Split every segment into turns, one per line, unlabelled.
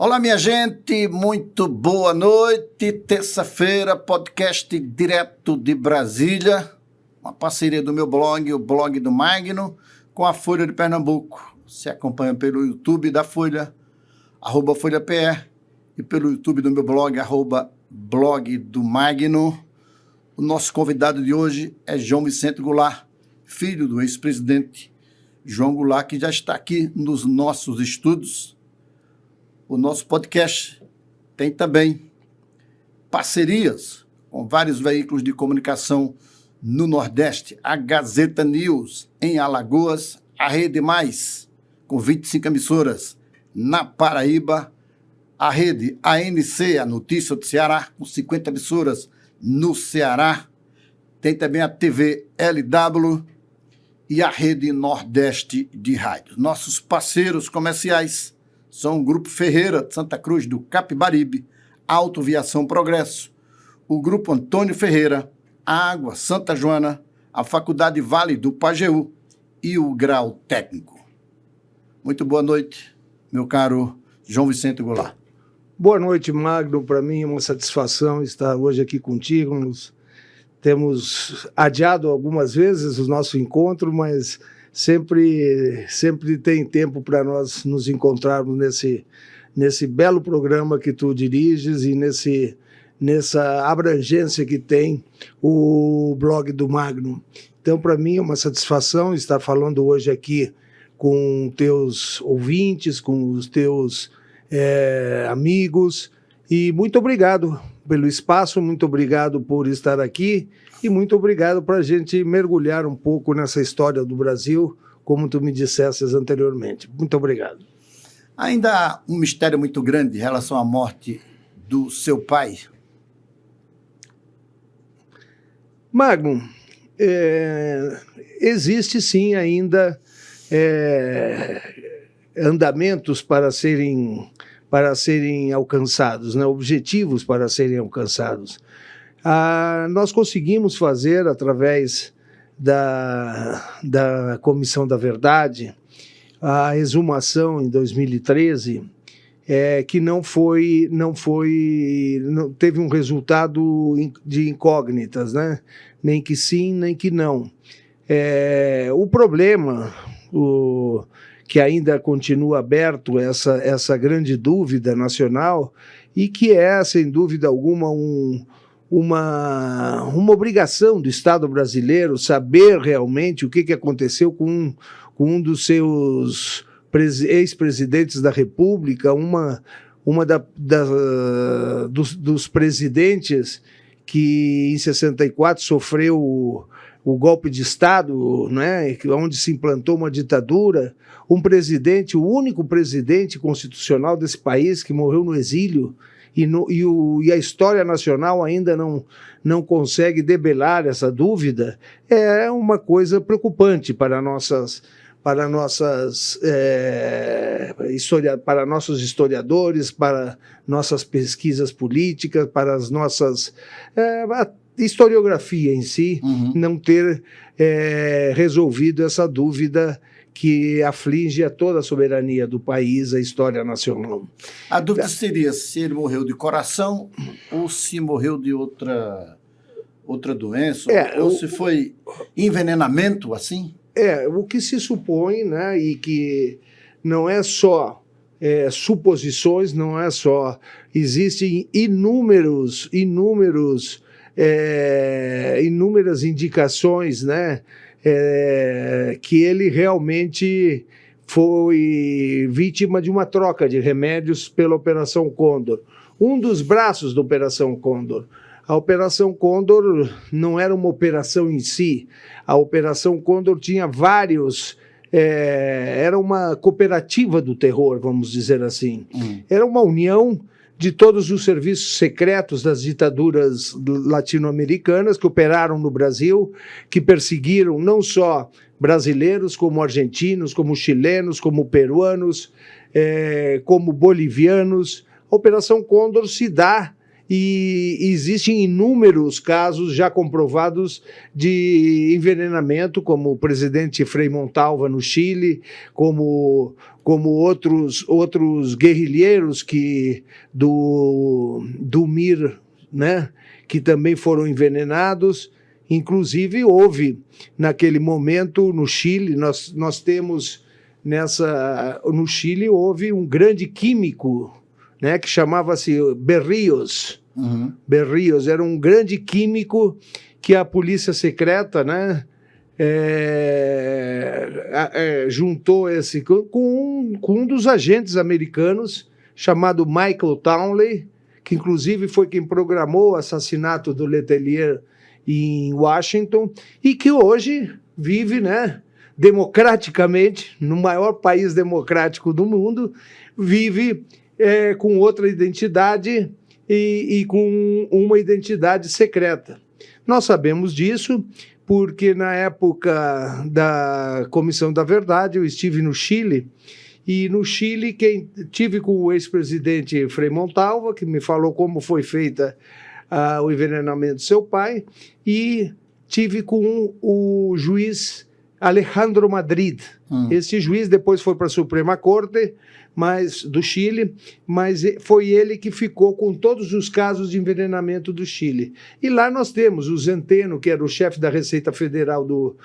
Olá, minha gente, muito boa noite. Terça-feira, podcast direto de Brasília, uma parceria do meu blog, o blog do Magno, com a Folha de Pernambuco. Se acompanha pelo YouTube da Folha, @FolhaPE, e pelo YouTube do meu blog, @blog do Magno. O nosso convidado de hoje é João Vicente Goulart, filho do ex-presidente João Goulart, que já está aqui nos nossos estudos. O nosso podcast tem também parcerias com vários veículos de comunicação no Nordeste. A Gazeta News, em Alagoas, a Rede Mais, com 25 emissoras na Paraíba, a Rede ANC, a Notícia do Ceará, com 50 emissoras no Ceará. Tem também a TV LW e a Rede Nordeste de Rádios. Nossos parceiros comerciais são o Grupo Ferreira de Santa Cruz do Capibaribe, Autoviação Progresso, o Grupo Antônio Ferreira, a Água Santa Joana, a Faculdade Vale do Pajeú e o Grau Técnico. Muito boa noite, meu caro João Vicente Goulart.
Boa noite, Magno. Para mim é uma satisfação estar hoje aqui contigo. Temos adiado algumas vezes o nosso encontro, mas sempre tem tempo para nós nos encontrarmos nesse belo programa que tu diriges e nessa abrangência que tem o blog do Magno. Então, para mim é uma satisfação estar falando hoje aqui com teus ouvintes, com os teus amigos, e muito obrigado pelo espaço, muito obrigado por estar aqui e muito obrigado para a gente mergulhar um pouco nessa história do Brasil, como tu me disseste anteriormente. Muito obrigado.
Ainda há um mistério muito grande em relação à morte do seu pai?
Magno, existe sim ainda andamentos para serem alcançados, né? Objetivos para serem alcançados. Nós conseguimos fazer, através da Comissão da Verdade, a exumação em 2013, que não teve um resultado de incógnitas, né? Nem que sim, nem que não. O problema, que ainda continua aberto, essa grande dúvida nacional, e que é, sem dúvida alguma, uma obrigação do Estado brasileiro saber realmente o que aconteceu com um dos seus ex-presidentes da República, dos presidentes que, em 64, sofreu o golpe de Estado, né, onde se implantou uma ditadura, o único presidente constitucional desse país que morreu no exílio, e a história nacional ainda não consegue debelar essa dúvida, é uma coisa preocupante para nossos historiadores, para nossas pesquisas políticas, para as nossas a historiografia em si, não ter resolvido essa dúvida que aflige a toda a soberania do país, a história nacional.
A dúvida seria se ele morreu de coração ou se morreu de outra doença, ou se foi envenenamento, assim?
O que se supõe, né, e que não é só suposições, não é só... Existem inúmeras indicações, né, que ele realmente foi vítima de uma troca de remédios pela Operação Condor. Um dos braços da Operação Condor. A Operação Condor não era uma operação em si. A Operação Condor tinha vários... era uma cooperativa do terror, vamos dizer assim. Era uma união de todos os serviços secretos das ditaduras latino-americanas que operaram no Brasil, que perseguiram não só brasileiros, como argentinos, como chilenos, como peruanos, como bolivianos. A Operação Condor se dá e existem inúmeros casos já comprovados de envenenamento, como o presidente Frei Montalva no Chile, como outros guerrilheiros do MIR, né, que também foram envenenados. Inclusive, houve, naquele momento, no Chile, nós temos no Chile, houve um grande químico, né, que chamava-se Berríos.
Uhum.
Berríos era um grande químico que a polícia secreta, né, juntou com um dos agentes americanos, chamado Michael Townley, que inclusive foi quem programou o assassinato do Letelier em Washington, e que hoje vive, né, democraticamente, no maior país democrático do mundo, vive com outra identidade e com uma identidade secreta. Nós sabemos disso porque, na época da Comissão da Verdade, eu estive no Chile, e no Chile tive com o ex-presidente Frei Montalva, que me falou como foi feita o envenenamento do seu pai, e tive com o juiz Alejandro Madrid. Esse juiz depois foi para a Suprema Corte do Chile, mas foi ele que ficou com todos os casos de envenenamento do Chile. E lá nós temos o Zenteno, que era o chefe da Receita Federal do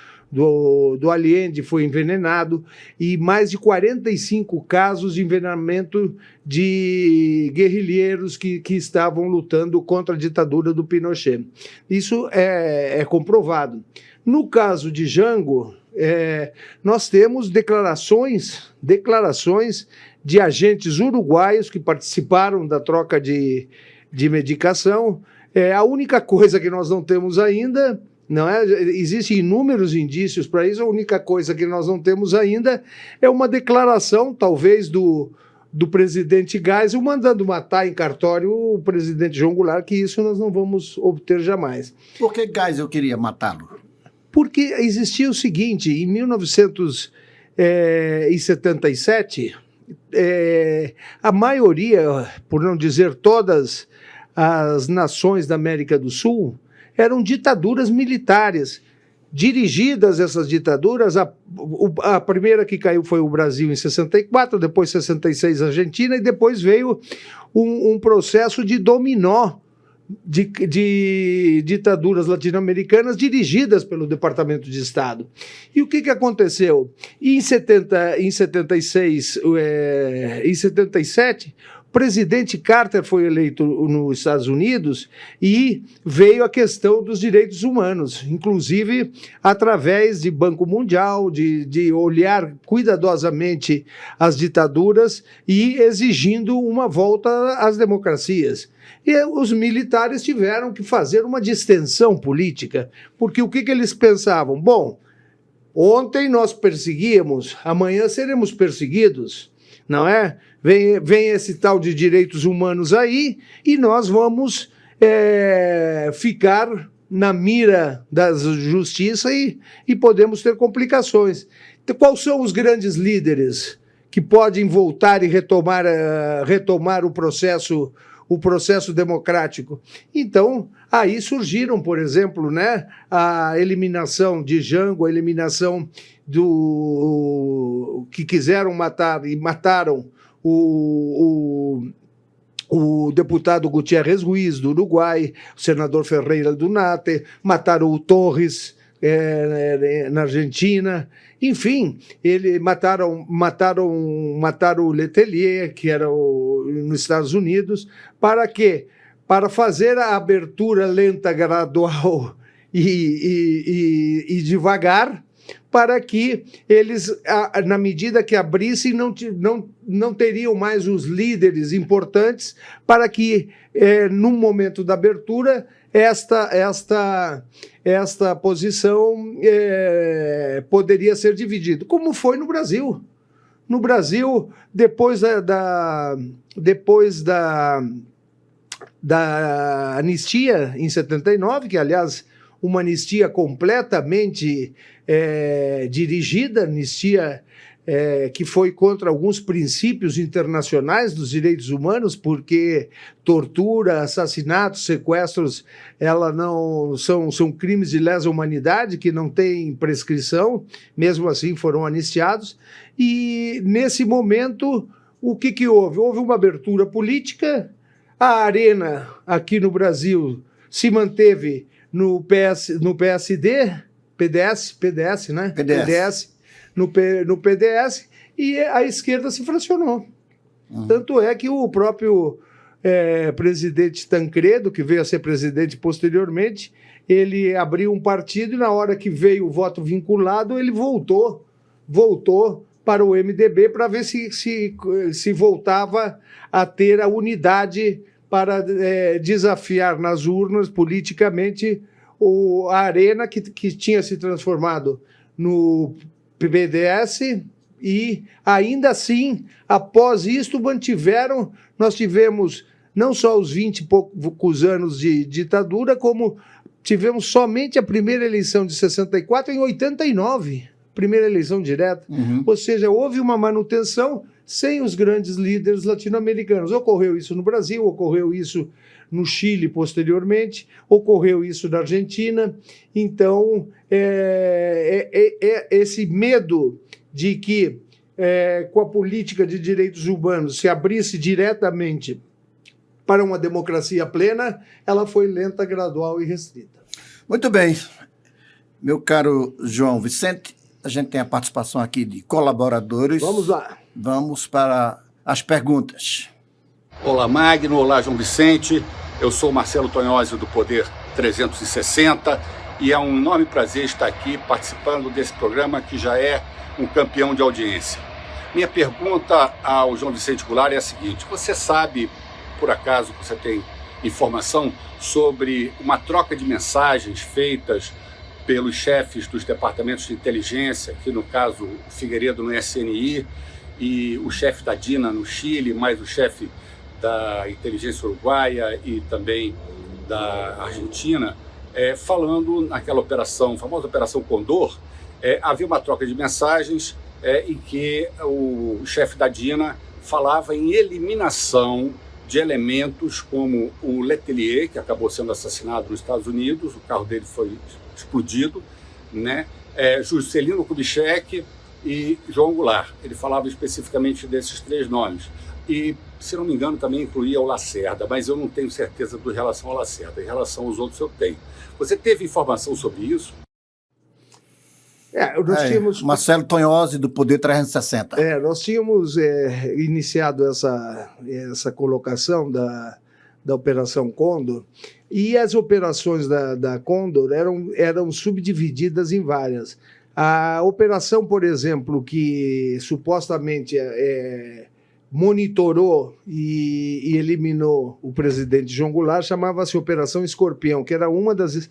Allende, foi envenenado, e mais de 45 casos de envenenamento de guerrilheiros que estavam lutando contra a ditadura do Pinochet. Isso é comprovado. No caso de Jango, nós temos declarações de agentes uruguaios que participaram da troca de medicação. A única coisa que nós não temos ainda, existem inúmeros indícios para isso, a única coisa que nós não temos ainda é uma declaração, talvez, do presidente Geisel mandando matar em cartório o presidente João Goulart, que isso nós não vamos obter jamais.
Por que Geisel queria matá-lo?
Porque existia o seguinte: em 1977, a maioria, por não dizer todas as nações da América do Sul, eram ditaduras militares. Dirigidas essas ditaduras, a primeira que caiu foi o Brasil em 64, depois 66 a Argentina, e depois veio um processo de dominó de ditaduras latino-americanas dirigidas pelo Departamento de Estado. E o que aconteceu? Em 77, o presidente Carter foi eleito nos Estados Unidos e veio a questão dos direitos humanos, inclusive através de Banco Mundial, de olhar cuidadosamente as ditaduras e exigindo uma volta às democracias. E os militares tiveram que fazer uma distensão política, porque o que eles pensavam? Bom, ontem nós perseguíamos, amanhã seremos perseguidos, não é? Vem esse tal de direitos humanos aí e nós vamos ficar na mira da justiça e podemos ter complicações. Então, quais são os grandes líderes que podem voltar e retomar o processo democrático? Então, aí surgiram, por exemplo, né, a eliminação de Jango, a eliminação que quiseram matar e mataram o deputado Gutiérrez Ruiz, do Uruguai, o senador Ferreira do Nate, mataram o Torres na Argentina. Enfim, mataram o Letelier, que era nos Estados Unidos. Para quê? Para fazer a abertura lenta, gradual e devagar, para que eles, na medida que abrissem, não teriam mais os líderes importantes, para que, no momento da abertura, esta posição poderia ser dividida, como foi no Brasil. No Brasil, depois da anistia em 79, que, aliás, uma anistia completamente dirigida, anistia que foi contra alguns princípios internacionais dos direitos humanos, porque tortura, assassinatos, sequestros, ela não são crimes de lesa humanidade que não têm prescrição, mesmo assim foram anistiados. E nesse momento, o que houve? Houve uma abertura política, a Arena aqui no Brasil se manteve no PSD, PDS, né?
PDS.
No PDS, e a esquerda se fracionou. Tanto é que o próprio presidente Tancredo, que veio a ser presidente posteriormente, ele abriu um partido e na hora que veio o voto vinculado, ele voltou para o MDB para ver se voltava a ter a unidade para desafiar nas urnas politicamente a Arena, que tinha se transformado no PDS, e ainda assim, após isto, nós tivemos não só os 20 e poucos anos de ditadura, como tivemos somente a primeira eleição de 64 em 89, primeira eleição direta. Ou seja, houve uma manutenção sem os grandes líderes latino-americanos. Ocorreu isso no Brasil, ocorreu isso no Chile posteriormente, ocorreu isso na Argentina. Então, esse medo de que, com a política de direitos humanos, se abrisse diretamente para uma democracia plena, ela foi lenta, gradual e restrita.
Muito bem. Meu caro João Vicente, a gente tem a participação aqui de colaboradores.
Vamos lá.
Vamos para as perguntas.
Olá, Magno. Olá, João Vicente. Eu sou Marcelo Tonhozzi, do Poder 360, e é um enorme prazer estar aqui participando desse programa que já é um campeão de audiência. Minha pergunta ao João Vicente Goulart é a seguinte: você sabe, por acaso, você tem informação sobre uma troca de mensagens feitas pelos chefes dos departamentos de inteligência, aqui no caso o Figueiredo no SNI, e o chefe da DINA no Chile, mais o chefe da inteligência uruguaia e também da Argentina, falando naquela operação, famosa Operação Condor, havia uma troca de mensagens em que o chefe da DINA falava em eliminação de elementos como o Letelier, que acabou sendo assassinado nos Estados Unidos, o carro dele foi explodido, né? Juscelino Kubitschek e João Goulart. Ele falava especificamente desses três nomes. E, se não me engano, também incluía o Lacerda, mas eu não tenho certeza em relação ao Lacerda. Em relação aos outros, eu tenho. Você teve informação sobre isso?
Nós tínhamos...
Marcelo Tonhozzi, do Poder 360.
Nós tínhamos iniciado essa colocação da Operação Condor, e as operações da Condor eram subdivididas em várias. A operação, por exemplo, que supostamente monitorou e eliminou o presidente João Goulart, chamava-se Operação Escorpião, que era uma das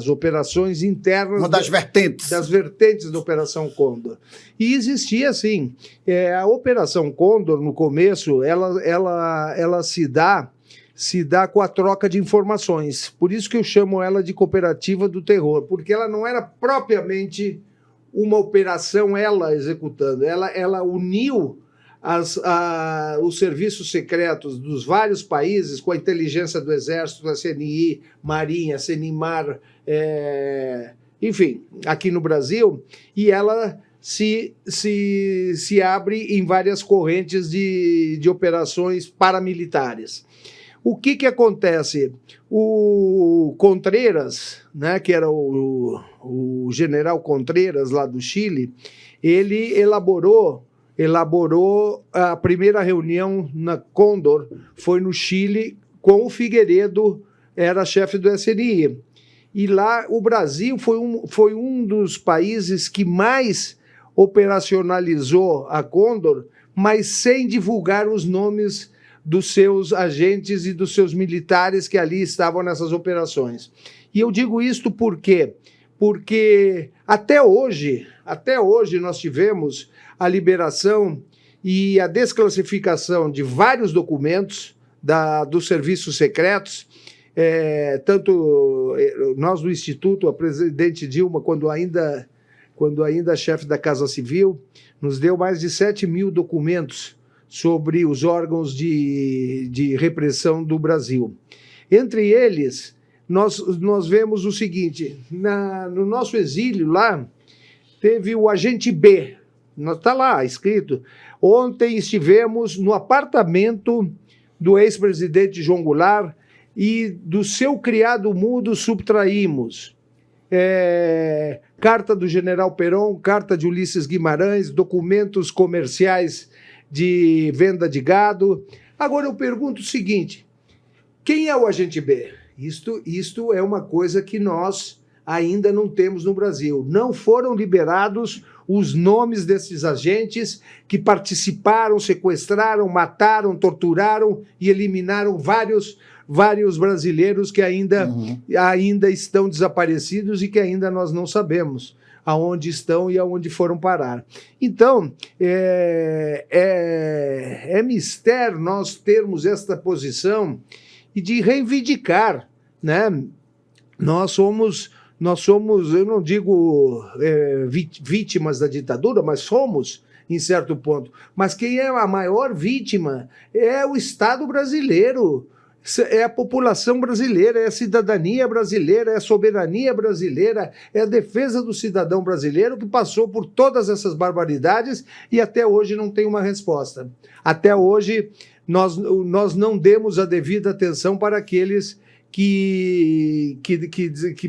operações internas...
Uma das vertentes.
Das vertentes da Operação Condor. E existia, sim. A Operação Condor, no começo, ela se dá com a troca de informações. Por isso que eu chamo ela de cooperativa do terror, porque ela não era propriamente uma operação ela executando, ela uniu os serviços secretos dos vários países com a inteligência do Exército, da CNI, Marinha, CNIMAR, enfim, aqui no Brasil, e ela se abre em várias correntes de operações paramilitares. O que acontece? O Contreras, né, que era o general Contreras, lá do Chile, ele elaborou a primeira reunião na Condor, foi no Chile, com o Figueiredo, era chefe do SNI. E lá o Brasil foi um dos países que mais operacionalizou a Condor, mas sem divulgar os nomes dos seus agentes e dos seus militares que ali estavam nessas operações. E eu digo isto por quê? Porque até hoje nós tivemos a liberação e a desclassificação de vários documentos dos serviços secretos, tanto nós do Instituto, a presidente Dilma, quando quando ainda chefe da Casa Civil, nos deu mais de 7.000 documentos sobre os órgãos de repressão do Brasil. Entre eles, nós vemos o seguinte, no nosso exílio lá, teve o agente B, está lá escrito, ontem estivemos no apartamento do ex-presidente João Goulart e do seu criado mudo subtraímos carta do general Perón, carta de Ulisses Guimarães, documentos comerciais de venda de gado. Agora eu pergunto o seguinte, quem é o agente B? Isto é uma coisa que nós ainda não temos no Brasil. Não foram liberados os nomes desses agentes que participaram, sequestraram, mataram, torturaram e eliminaram vários brasileiros que ainda estão desaparecidos e que ainda nós não sabemos aonde estão e aonde foram parar. Então, é mistério nós termos esta posição e de reivindicar, né? Nós somos, eu não digo vítimas da ditadura, mas somos, em certo ponto. Mas quem é a maior vítima é o Estado brasileiro, é a população brasileira, é a cidadania brasileira, é a soberania brasileira, é a defesa do cidadão brasileiro que passou por todas essas barbaridades e até hoje não tem uma resposta. Até hoje nós não demos a devida atenção para aqueles que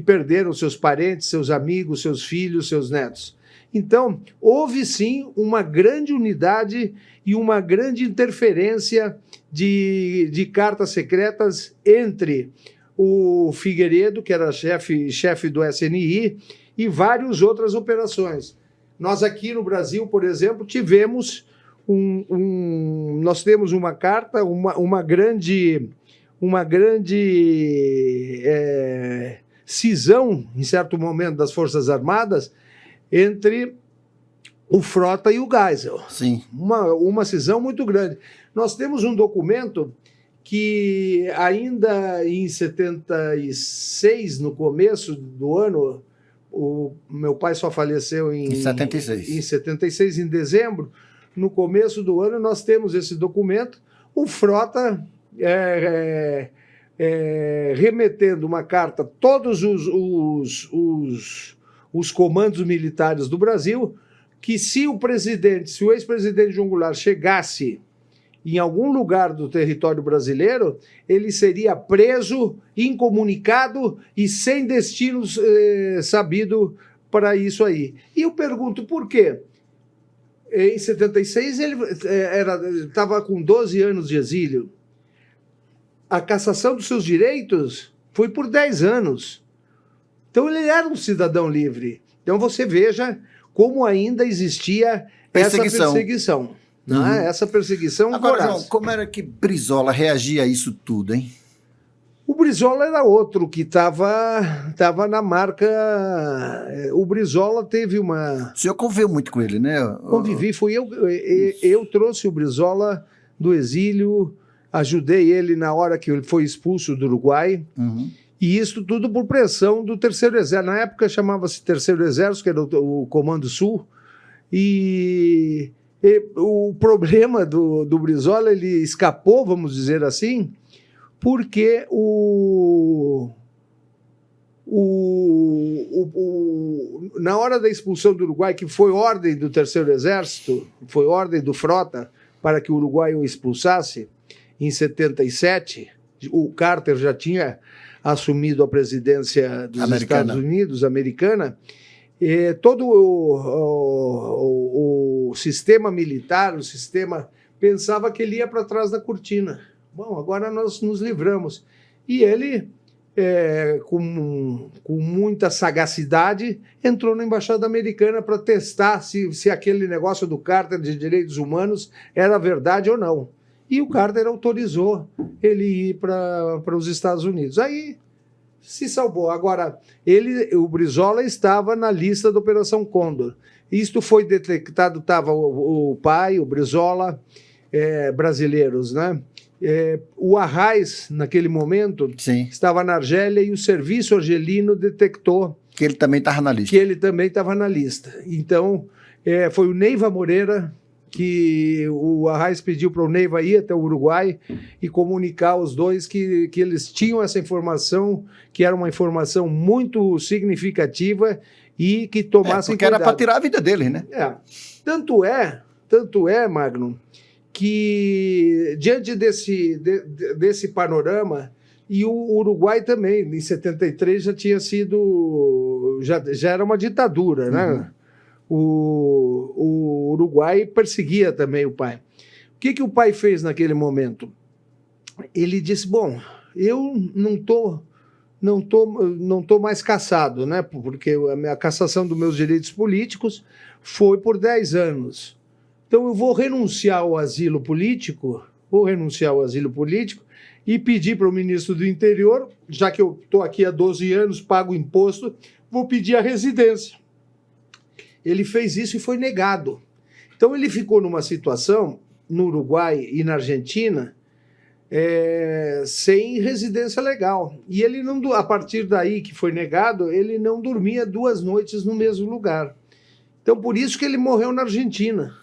perderam seus parentes, seus amigos, seus filhos, seus netos. Então, houve sim uma grande unidade e uma grande interferência de cartas secretas entre o Figueiredo, que era chefe do SNI, e várias outras operações. Nós aqui no Brasil, por exemplo, tivemos nós temos uma carta, uma grande cisão, em certo momento, das Forças Armadas entre o Frota e o Geisel.
Sim.
Uma cisão muito grande. Nós temos um documento que ainda em 76, no começo do ano, o meu pai só faleceu em
76.
Em 76, em dezembro. No começo do ano, nós temos esse documento, o Frota remetendo uma carta a todos os comandos militares do Brasil, que se o ex-presidente João Goulart chegasse em algum lugar do território brasileiro, ele seria preso, incomunicado e sem destino sabido para isso aí. E eu pergunto, por quê? Em 76, ele estava com 12 anos de exílio. A cassação dos seus direitos foi por 10 anos. Então, ele era um cidadão livre. Então, você veja como ainda existia essa perseguição. Né? Essa perseguição
Agora,
voraz.
João, como era que Brizola reagia a isso tudo, hein?
O Brizola era outro que estava na marca. O Brizola teve uma...
O senhor conviveu muito com ele, né?
Convivi, eu trouxe o Brizola do exílio, ajudei ele na hora que ele foi expulso do Uruguai, e isso tudo por pressão do Terceiro Exército. Na época chamava-se Terceiro Exército, que era o Comando Sul, e o problema do Brizola, ele escapou, vamos dizer assim, porque na hora da expulsão do Uruguai, que foi ordem do Terceiro Exército, foi ordem do Frota para que o Uruguai o expulsasse, em 77, o Carter já tinha assumido a presidência dos Estados Unidos, americana, todo o sistema militar, o sistema pensava que ele ia para trás da cortina. Bom, agora nós nos livramos. E ele, com muita sagacidade, entrou na Embaixada Americana para testar se aquele negócio do Carter de direitos humanos era verdade ou não. E o Carter autorizou ele ir para os Estados Unidos. Aí se salvou. Agora, o Brizola estava na lista da Operação Condor. Isto foi detectado, estava o pai, o Brizola, brasileiros, né? O Arraes, naquele momento,
Sim.
estava na Argélia e o serviço argelino detectou
Que ele também estava na lista.
Que ele também estava na lista. Então, foi o Neiva Moreira que o Arraes pediu para o Neiva ir até o Uruguai e comunicar aos dois que eles tinham essa informação, que era uma informação muito significativa e que tomassem
porque
cuidado.
era para tirar a vida dele, né?
Tanto é, Magno, que diante desse panorama, e o Uruguai também, em 73, já tinha sido, já era uma ditadura, né? O Uruguai perseguia também o pai. O que o pai fez naquele momento? Ele disse, bom, eu não tô mais cassado, né? Porque a cassação dos meus direitos políticos foi por 10 anos. Então eu vou renunciar ao asilo político, e pedir para o ministro do Interior, já que eu estou aqui há 12 anos, pago imposto, vou pedir a residência. Ele fez isso e foi negado. Então ele ficou numa situação, no Uruguai e na Argentina, sem residência legal. E ele não, a partir daí que foi negado, ele não dormia 2 noites no mesmo lugar. Então por isso que ele morreu na Argentina.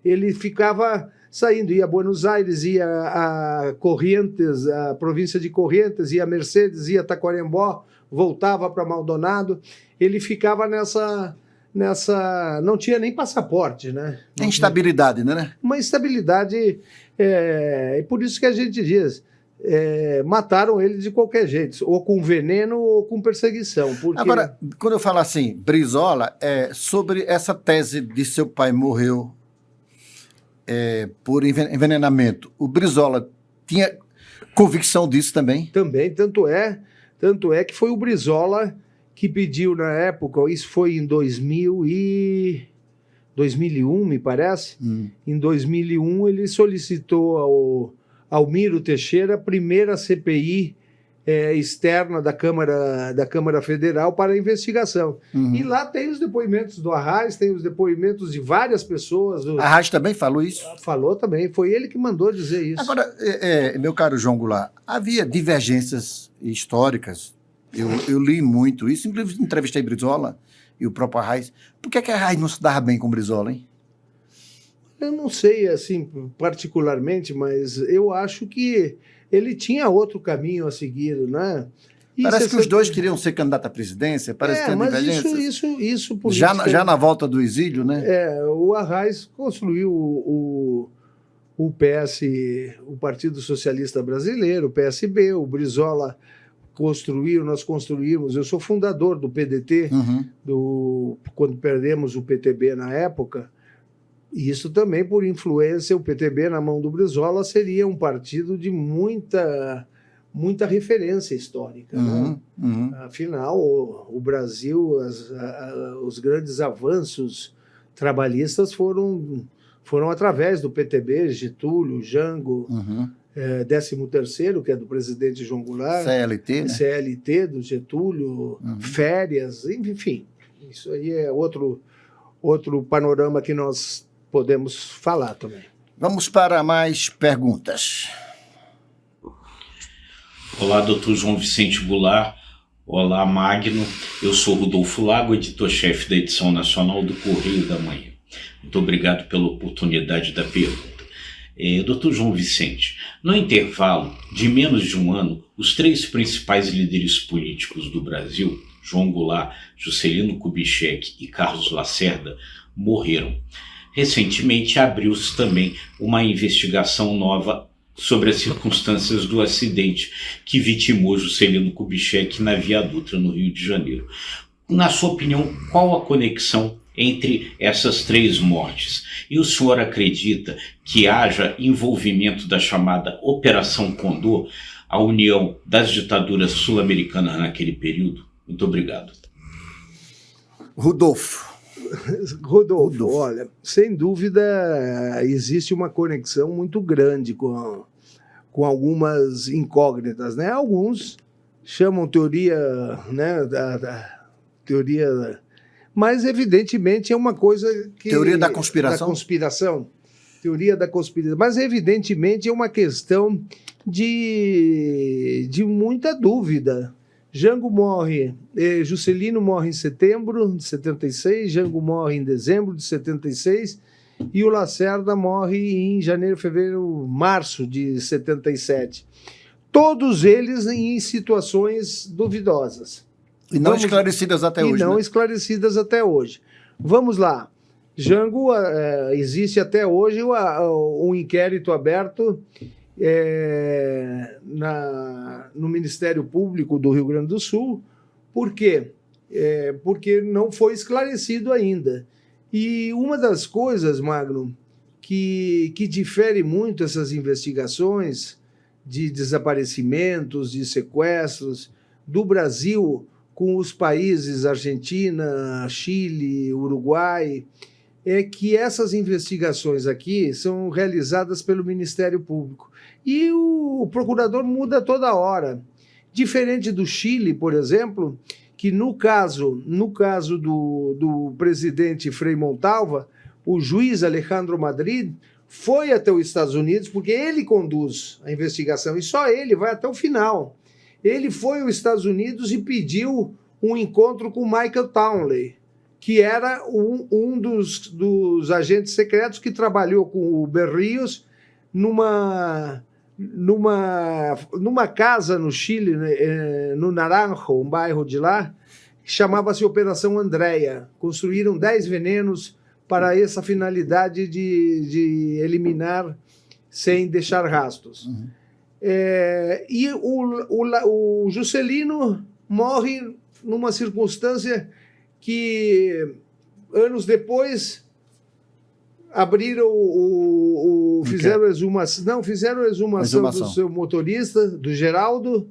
Ele ficava saindo, ia a Buenos Aires, ia a Corrientes, a província de Corrientes, ia a Mercedes, ia a Tacuarembó, voltava para Maldonado. Ele ficava nessa... Não tinha nem passaporte, né?
Instabilidade, né?
Uma instabilidade, e por isso que a gente diz, mataram ele de qualquer jeito, ou com veneno ou com perseguição. Porque...
Agora, quando eu falo assim, Brizola, sobre essa tese de seu pai morreu por envenenamento, o Brizola tinha convicção disso também?
Também, tanto é que foi o Brizola que pediu na época, isso foi em 2001, me parece. Em 2001 ele solicitou ao Miro Teixeira a primeira CPI externa da Câmara Federal para a investigação. E lá tem os depoimentos do Arraes, tem os depoimentos de várias pessoas.
Arraes também falou isso?
Falou também, foi ele que mandou dizer isso.
Agora, meu caro João Goulart, havia divergências históricas. Eu li muito isso, inclusive entrevistei Brizola e o próprio Arraes. Por que Arraes não se dava bem com Brizola, hein?
Eu não sei, assim, particularmente, mas eu acho que ele tinha outro caminho a seguir, né?
Parece que os dois queriam ser candidato à presidência, parece que tinha divergências.
Isso
já na volta do exílio, né?
O Arraes construiu o PS, o Partido Socialista Brasileiro, o PSB, o Brizola nós construímos, eu sou fundador do PDT, quando perdemos o PTB na época, e isso também por influência, o PTB na mão do Brizola seria um partido de muita referência histórica. Né? Afinal, o Brasil, os grandes avanços trabalhistas foram através do PTB, Getúlio, Jango, 13º, que é do presidente João Goulart,
CLT, né?
CLT do Getúlio, férias, enfim, isso aí é outro panorama que nós podemos falar também.
Vamos para mais perguntas.
Olá, doutor João Vicente Goulart. Olá, Magno. Eu sou Rodolfo Lago, editor-chefe da edição nacional do Correio da Manhã. Muito obrigado pela oportunidade da pergunta. Dr. João Vicente, no intervalo de menos de um ano, os 3 principais líderes políticos do Brasil, João Goulart, Juscelino Kubitschek e Carlos Lacerda, morreram. Recentemente abriu-se também uma investigação nova sobre as circunstâncias do acidente que vitimou Juscelino Kubitschek na Via Dutra, no Rio de Janeiro. Na sua opinião, qual a conexão entre essas 3 mortes? E o senhor acredita que haja envolvimento da chamada Operação Condor, a união das ditaduras sul-americanas naquele período? Muito obrigado.
Rodolfo, olha, sem dúvida existe uma conexão muito grande com algumas incógnitas, né? Alguns chamam teoria, né, da teoria... Mas, evidentemente, é uma coisa que...
Teoria da conspiração?
Teoria da conspiração. Mas, evidentemente, é uma questão de muita dúvida, Jango morre, Juscelino morre em setembro de 76, Jango morre em dezembro de 76 e o Lacerda morre em janeiro, fevereiro, março de 77. Todos eles em situações duvidosas.
E não esclarecidas até hoje.
E não
né?
esclarecidas até hoje. Vamos lá. Jango, existe até hoje um inquérito aberto no Ministério Público do Rio Grande do Sul. Por quê? Porque não foi esclarecido ainda. E uma das coisas, Magno, que difere muito essas investigações de desaparecimentos, de sequestros do Brasil com os países Argentina, Chile, Uruguai, é que essas investigações aqui são realizadas pelo Ministério Público. E o procurador muda toda hora. Diferente do Chile, por exemplo, que no caso do presidente Frei Montalva, o juiz Alejandro Madrid foi até os Estados Unidos, porque ele conduz a investigação, e só ele vai até o final. Ele foi aos Estados Unidos e pediu um encontro com Michael Townley, que era um dos agentes secretos que trabalhou com o Berrios numa casa no Chile, no Naranjo, um bairro de lá, que chamava-se Operação Andréia. Construíram 10 venenos para essa finalidade de eliminar sem deixar rastros. Uhum. E o Juscelino morre numa circunstância que, anos depois, abriram fizeram exumação do seu motorista, do Geraldo,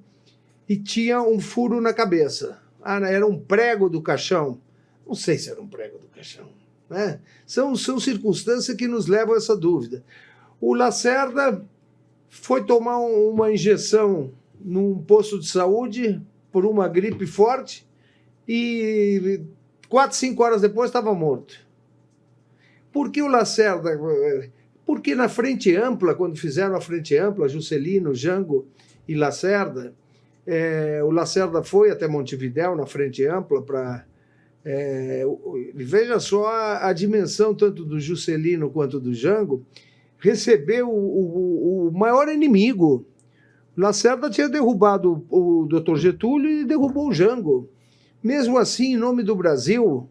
e tinha um furo na cabeça. Era um prego do caixão. Não sei se era um prego do caixão. Né? São circunstâncias que nos levam a essa dúvida. O Lacerda foi tomar uma injeção num posto de saúde por uma gripe forte e 4, 5 horas depois estava morto. Por que o Lacerda? Porque na Frente Ampla, quando fizeram a Frente Ampla, Juscelino, Jango e Lacerda, o Lacerda foi até Montevidéu na Frente Ampla para... veja só a dimensão tanto do Juscelino quanto do Jango, recebeu o maior inimigo. Lacerda tinha derrubado o Dr. Getúlio e derrubou o Jango. Mesmo assim, em nome do Brasil,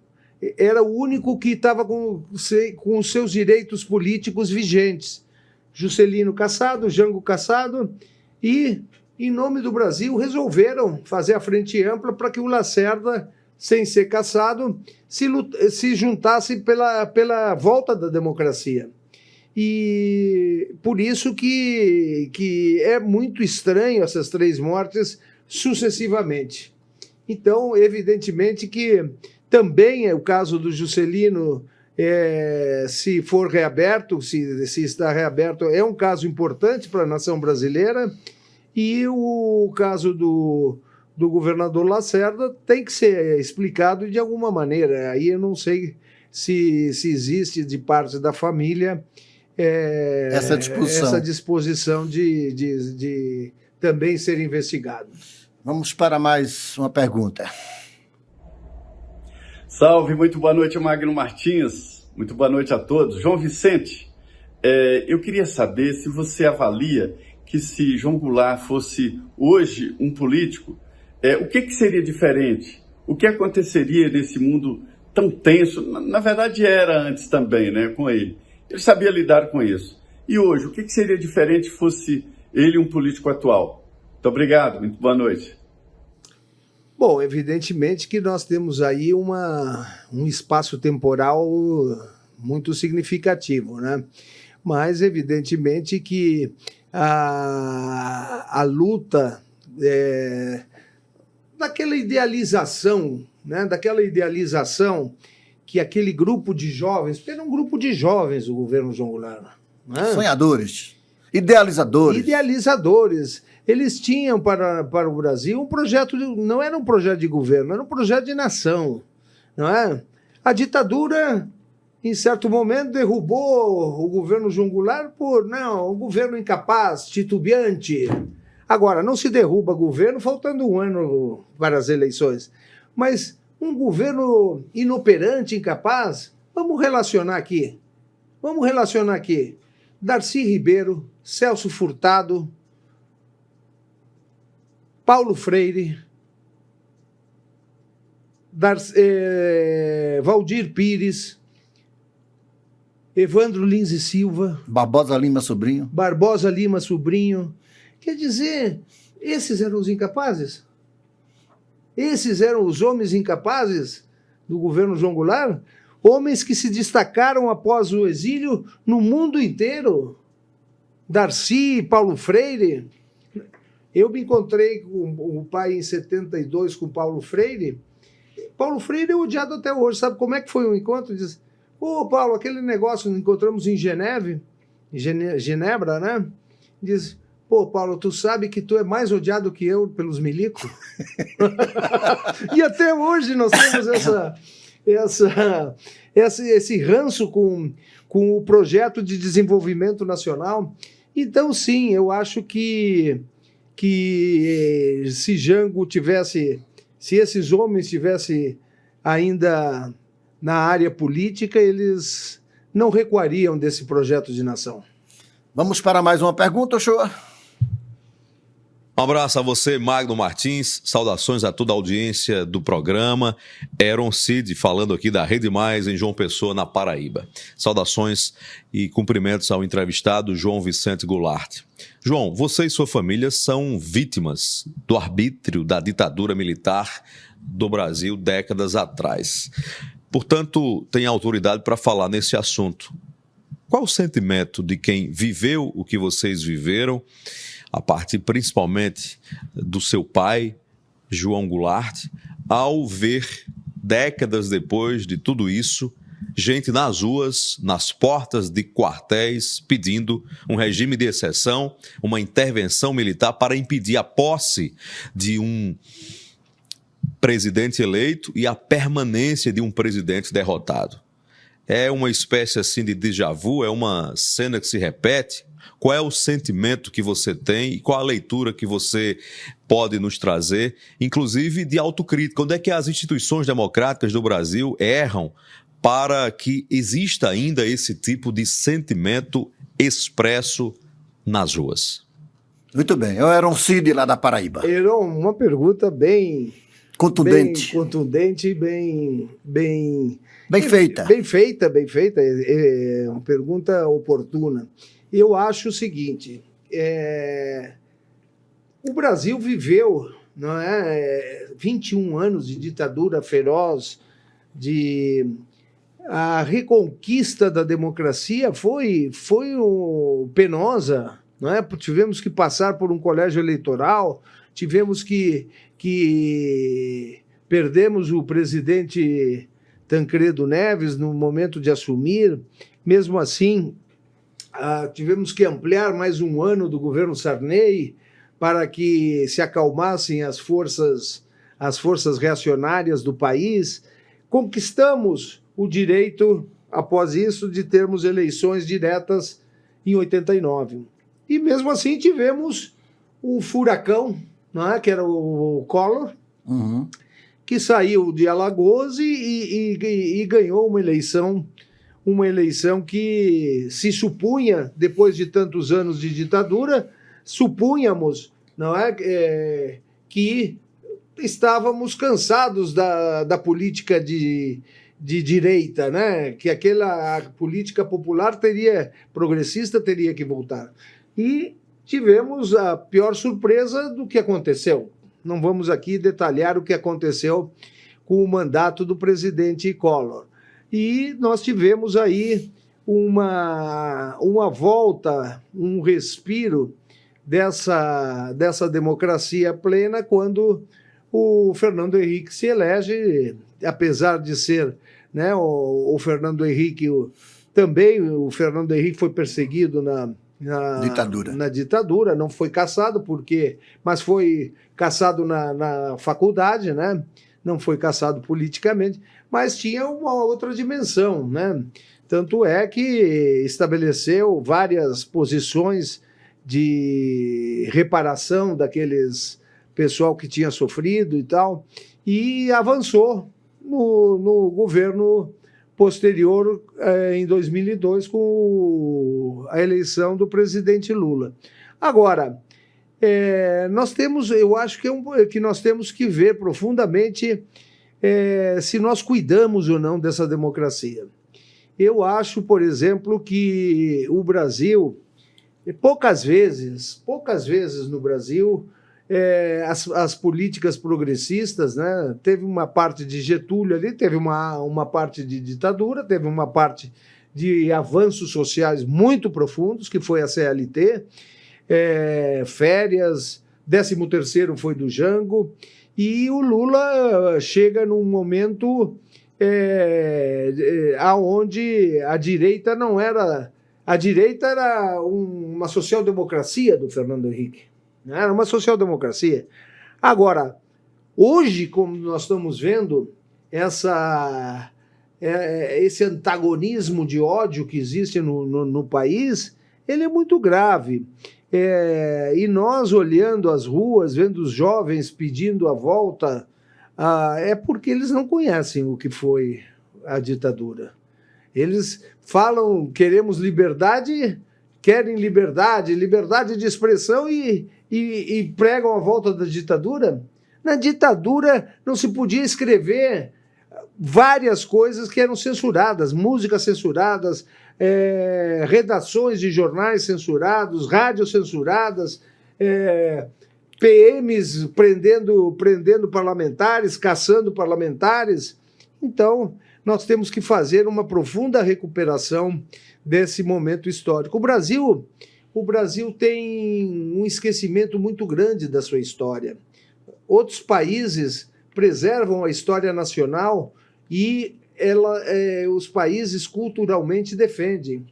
era o único que estava com os seus direitos políticos vigentes. Juscelino cassado, Jango cassado, e, em nome do Brasil, resolveram fazer a Frente Ampla para que o Lacerda, sem ser cassado, se juntasse pela volta da democracia. E por isso que é muito estranho essas 3 mortes sucessivamente. Então, evidentemente que também é o caso do Juscelino, se for reaberto, se está reaberto, é um caso importante para a nação brasileira, e o caso do governador Lacerda tem que ser explicado de alguma maneira. Aí eu não sei se existe de parte da família essa disposição de também ser investigado.
Vamos para mais uma pergunta.
Salve, muito boa noite, Magno Martins. Muito boa noite a todos. João Vicente, eu queria saber se você avalia que se João Goulart fosse hoje um político, o que seria diferente? O que aconteceria nesse mundo tão tenso? Na verdade era antes também, né, com ele. Ele sabia lidar com isso. E hoje, o que seria diferente se fosse ele um político atual? Muito obrigado, muito boa noite.
Bom, evidentemente que nós temos aí um espaço temporal muito significativo, né? Mas evidentemente que a luta daquela idealização, né? Daquela idealização que aquele grupo de jovens, porque era um grupo de jovens o governo João Goulart, né?
Sonhadores, idealizadores. Eles tinham para o Brasil um projeto, não era um projeto de governo, era um projeto de nação, não é? A ditadura, em certo momento, derrubou o governo João Goulart um governo incapaz, titubeante.
Agora, não se derruba governo faltando um ano para as eleições, mas um governo inoperante, incapaz, vamos relacionar aqui. Darcy Ribeiro, Celso Furtado, Paulo Freire, Valdir Pires, Evandro Lins e Silva,
Barbosa Lima Sobrinho. Quer dizer, esses eram os incapazes? Esses eram os homens incapazes do governo João Goulart? Homens que se destacaram após o exílio no mundo inteiro. Darcy, Paulo Freire. Eu me encontrei com o pai em 72 com Paulo Freire. Paulo Freire é odiado até hoje. Sabe como é que foi o encontro? Diz: ô, Paulo, aquele negócio que encontramos em Genebra, né? Diz: pô, Paulo, tu sabe que tu é mais odiado que eu pelos milicos? E até hoje nós temos esse ranço com o projeto de desenvolvimento nacional. Então, sim, eu acho que se Jango tivesse, se esses homens estivessem ainda na área política, eles não recuariam desse projeto de nação. Vamos para mais uma pergunta, Ochoa?
Um abraço a você, Magno Martins. Saudações a toda a audiência do programa. Aaron Cid, falando aqui da Rede Mais em João Pessoa, na Paraíba. Saudações e cumprimentos ao entrevistado João Vicente Goulart. João, você e sua família são vítimas do arbítrio da ditadura militar do Brasil décadas atrás. Portanto, tem autoridade para falar nesse assunto. Qual o sentimento de quem viveu o que vocês viveram, a partir principalmente do seu pai, João Goulart, ao ver, décadas depois de tudo isso, gente nas ruas, nas portas de quartéis, pedindo um regime de exceção, uma intervenção militar para impedir a posse de um presidente eleito e a permanência de um presidente derrotado? É uma espécie assim de déjà vu? É uma cena que se repete? Qual é o sentimento que você tem e qual a leitura que você pode nos trazer, inclusive de autocrítica? Onde é que as instituições democráticas do Brasil erram para que exista ainda esse tipo de sentimento expresso nas ruas?
Muito bem, eu era um Cid lá da Paraíba.
Era uma pergunta bem
Contundente.
E bem
feita.
Bem feita. É uma pergunta oportuna. Eu acho o seguinte: o Brasil viveu, não é, 21 anos de ditadura feroz, a reconquista da democracia foi penosa, não é? Tivemos que passar por um colégio eleitoral, tivemos que perdemos o presidente Tancredo Neves no momento de assumir. Mesmo assim, tivemos que ampliar mais um ano do governo Sarney para que se acalmassem as forças reacionárias do país. Conquistamos o direito, após isso, de termos eleições diretas em 89. E mesmo assim tivemos o furacão, não é? Que era o Collor, que saiu de Alagoas e ganhou uma eleição que se supunha, depois de tantos anos de ditadura, supunhamos, não é, que estávamos cansados da política de direita, né? Que aquela política popular progressista teria que voltar. E tivemos a pior surpresa do que aconteceu. Não vamos aqui detalhar o que aconteceu com o mandato do presidente Collor. E nós tivemos aí uma volta, um respiro dessa democracia plena quando o Fernando Henrique se elege, apesar de ser, né, o Fernando Henrique, também o Fernando Henrique foi perseguido na ditadura, não foi cassado, mas foi cassado na faculdade, né? Não foi cassado politicamente, mas tinha uma outra dimensão, né? Tanto é que estabeleceu várias posições de reparação daqueles pessoal que tinha sofrido e tal, e avançou no governo posterior, em 2002, com a eleição do presidente Lula. Agora, eu acho que nós temos que ver profundamente se nós cuidamos ou não dessa democracia. Eu acho, por exemplo, que o Brasil, poucas vezes no Brasil, as políticas progressistas, né? Teve uma parte de Getúlio ali, teve uma parte de ditadura, teve uma parte de avanços sociais muito profundos, que foi a CLT, férias, 13º foi do Jango, e o Lula chega num momento aonde a direita não era... A direita era uma social-democracia do Fernando Henrique. Era uma social-democracia. Agora, hoje, como nós estamos vendo, esse antagonismo de ódio que existe no país, ele é muito grave. E nós, olhando as ruas, vendo os jovens pedindo a volta, é porque eles não conhecem o que foi a ditadura. Eles falam, queremos liberdade, querem liberdade de expressão e pregam a volta da ditadura. Na ditadura não se podia escrever várias coisas que eram censuradas, músicas censuradas, redações de jornais censurados, rádios censuradas, PMs prendendo parlamentares, caçando parlamentares. Então, nós temos que fazer uma profunda recuperação desse momento histórico. O Brasil tem um esquecimento muito grande da sua história. Outros países preservam a história nacional e os países culturalmente defendem.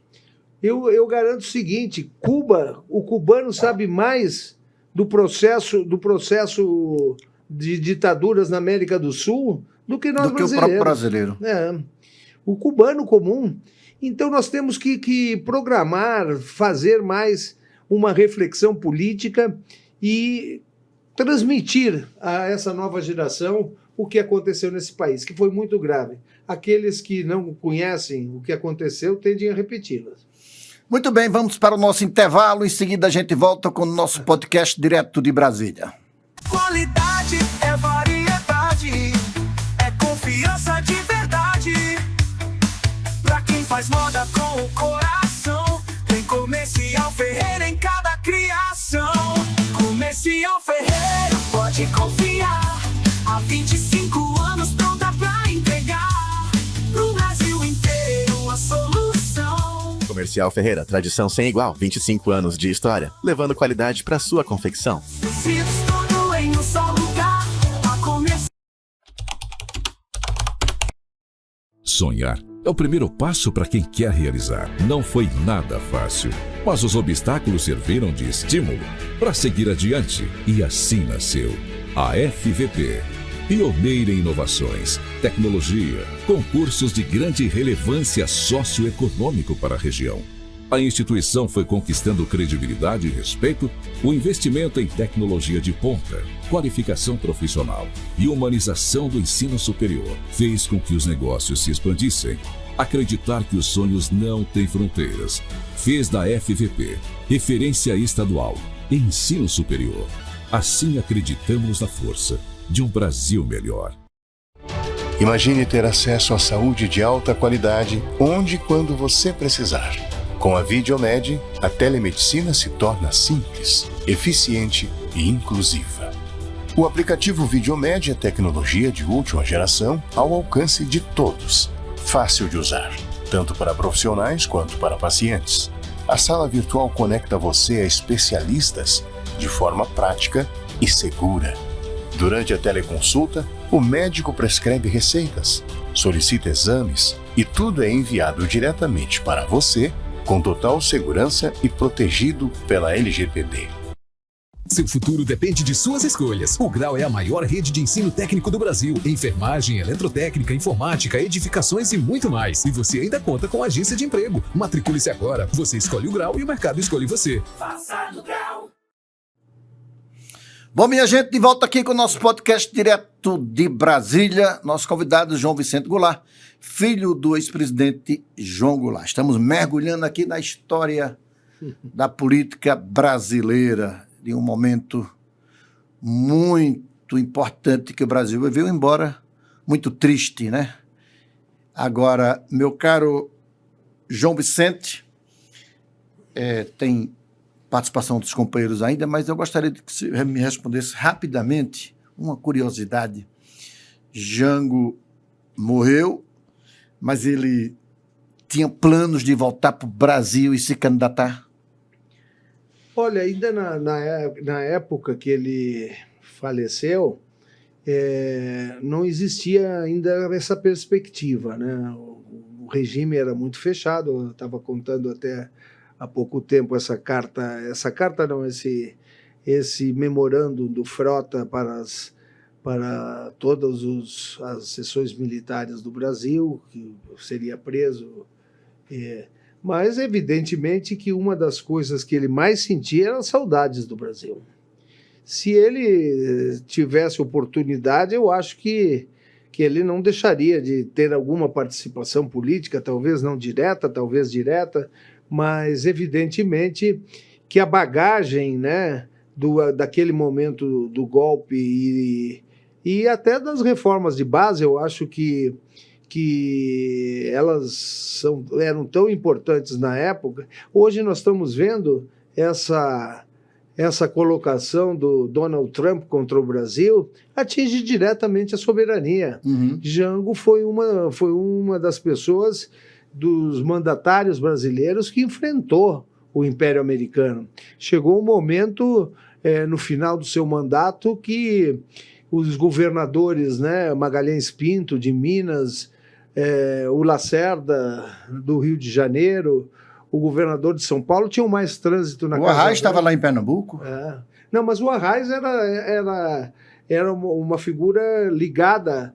Eu garanto o seguinte, o cubano sabe mais do processo de ditaduras na América do Sul do que nós brasileiros. Do que o próprio brasileiro. O cubano comum. Então nós temos que programar, fazer mais uma reflexão política e transmitir a essa nova geração o que aconteceu nesse país, que foi muito grave. Aqueles que não conhecem o que aconteceu tendem a repeti-las.
Muito bem, vamos para o nosso intervalo. Em seguida a gente volta com o nosso podcast direto de Brasília.
Qualidade é variedade, é confiança de verdade. Pra quem faz moda com o coração, tem Comercial Ferreira em cada criação. Comercial Ferreira, pode confiar. Há 25 anos pronta pra entregar pro Brasil inteiro a solução.
Comercial Ferreira, tradição sem igual, 25 anos de história, levando qualidade pra sua confecção.
Tecidos tudo em um só lugar. A Comercial.
Sonhar é o primeiro passo para quem quer realizar. Não foi nada fácil, mas os obstáculos serviram de estímulo para seguir adiante e assim nasceu a FVP. Pioneira em inovações, tecnologia, concursos de grande relevância socioeconômico para a região. A instituição foi conquistando credibilidade e respeito, o investimento em tecnologia de ponta, qualificação profissional e humanização do ensino superior fez com que os negócios se expandissem. Acreditar que os sonhos não têm fronteiras fez da FVP referência estadual em ensino superior. Assim acreditamos na força de um Brasil melhor.
Imagine ter acesso à saúde de alta qualidade onde e quando você precisar. Com a Videomed, a telemedicina se torna simples, eficiente e inclusiva. O aplicativo Videomed é tecnologia de última geração ao alcance de todos. Fácil de usar, tanto para profissionais quanto para pacientes. A sala virtual conecta você a especialistas de forma prática e segura. Durante a teleconsulta, o médico prescreve receitas, solicita exames e tudo é enviado diretamente para você, com total segurança e protegido pela LGPD.
Seu futuro depende de suas escolhas. O Grau é a maior rede de ensino técnico do Brasil. Enfermagem, eletrotécnica, informática, edificações e muito mais. E você ainda conta com agência de emprego. Matricule-se agora. Você escolhe o Grau e o mercado escolhe você.
Faça no Grau.
Bom, minha gente, de volta aqui com o nosso podcast direto de Brasília. Nosso convidado, João Vicente Goulart, filho do ex-presidente João Goulart. Estamos mergulhando aqui na história da política brasileira, de um momento muito importante que o Brasil viveu, embora muito triste, né? Agora, meu caro João Vicente, tem participação dos companheiros ainda, mas eu gostaria de que você me respondesse rapidamente uma curiosidade. Jango morreu, mas ele tinha planos de voltar para o Brasil e se candidatar?
Olha, ainda na época que ele faleceu, não existia ainda essa perspectiva, né? O regime era muito fechado. Eu estava contando até há pouco tempo esse memorando do Frota para todas as seções militares do Brasil, que seria preso. Mas, evidentemente, que uma das coisas que ele mais sentia eram saudades do Brasil. Se ele tivesse oportunidade, eu acho que ele não deixaria de ter alguma participação política, talvez não direta, talvez direta, mas, evidentemente, que a bagagem, né, daquele momento do golpe e até das reformas de base, eu acho que elas eram tão importantes na época. Hoje nós estamos vendo essa colocação do Donald Trump contra o Brasil atinge diretamente a soberania. Jango foi uma das pessoas, dos mandatários brasileiros, que enfrentou o Império Americano. Chegou um momento, no final do seu mandato, que os governadores, né, Magalhães Pinto, de Minas, o Lacerda, do Rio de Janeiro, o governador de São Paulo, tinham mais trânsito na casa.
O Arraes estava lá em Pernambuco?
Não, mas o Arraes era uma figura ligada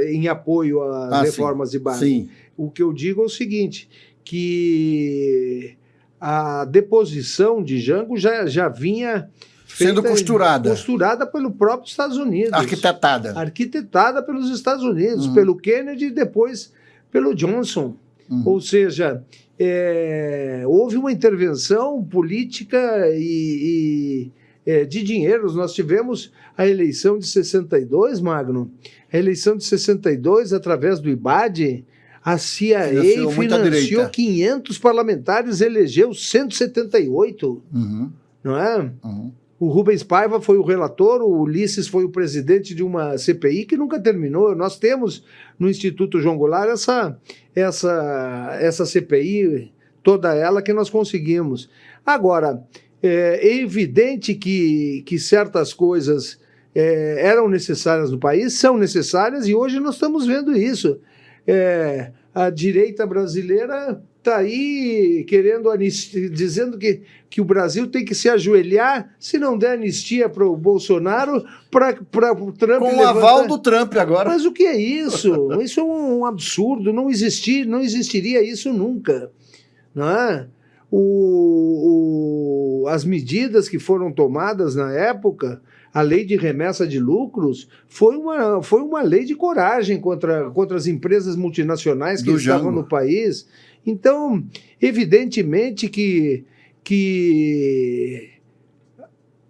em apoio às reformas de base.
Sim.
O que eu digo é o seguinte, que a deposição de Jango já vinha
sendo costurada
pelo próprio Estados Unidos. Arquitetada pelos Estados Unidos, pelo Kennedy e depois pelo Johnson. Ou seja, houve uma intervenção política e de dinheiros. Nós tivemos a eleição de 62, Magno. A eleição de 62, através do IBAD, a CIA financiou 500 parlamentares, elegeu 178. Não é? O Rubens Paiva foi o relator, o Ulisses foi o presidente de uma CPI que nunca terminou. Nós temos no Instituto João Goulart essa CPI, toda ela que nós conseguimos. Agora, é evidente que certas coisas eram necessárias no país, são necessárias, e hoje nós estamos vendo isso. A direita brasileira está aí querendo anistia, dizendo que o Brasil tem que se ajoelhar se não der anistia para o Bolsonaro, para o Trump.
Com o aval do Trump agora.
Mas o que é isso? Isso é um absurdo, não existiria isso nunca. Não é? As medidas que foram tomadas na época, a lei de remessa de lucros, foi uma lei de coragem contra as empresas multinacionais que estavam no país. Então, evidentemente que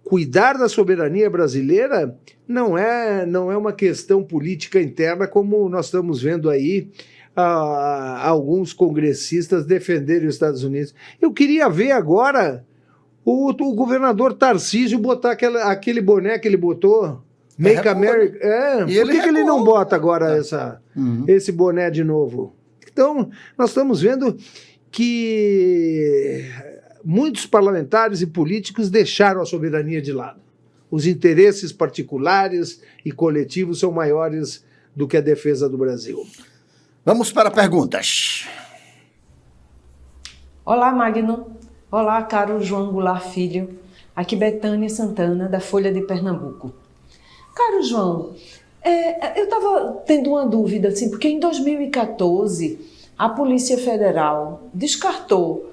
cuidar da soberania brasileira não é uma questão política interna, como nós estamos vendo aí alguns congressistas defenderem os Estados Unidos. Eu queria ver agora o governador Tarcísio botar aquele boné que ele botou, Make America. Por que ele não bota agora esse boné de novo? Então, nós estamos vendo que muitos parlamentares e políticos deixaram a soberania de lado. Os interesses particulares e coletivos são maiores do que a defesa do Brasil.
Vamos para perguntas.
Olá, Magno. Olá, caro João Goulart Filho. Aqui Betânia Santana, da Folha de Pernambuco. Caro João, eu estava tendo uma dúvida, assim, porque em 2014 a Polícia Federal descartou,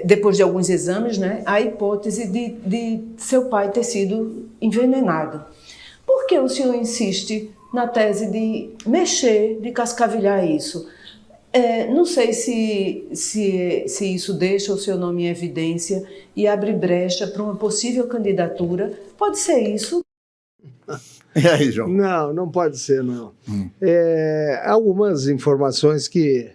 depois de alguns exames, né, a hipótese de seu pai ter sido envenenado. Por que o senhor insiste na tese de mexer, de cascavilhar isso? Não sei se isso deixa o seu nome em evidência e abre brecha para uma possível candidatura. Pode ser isso?
E aí, João?
Não pode ser, não. Algumas informações que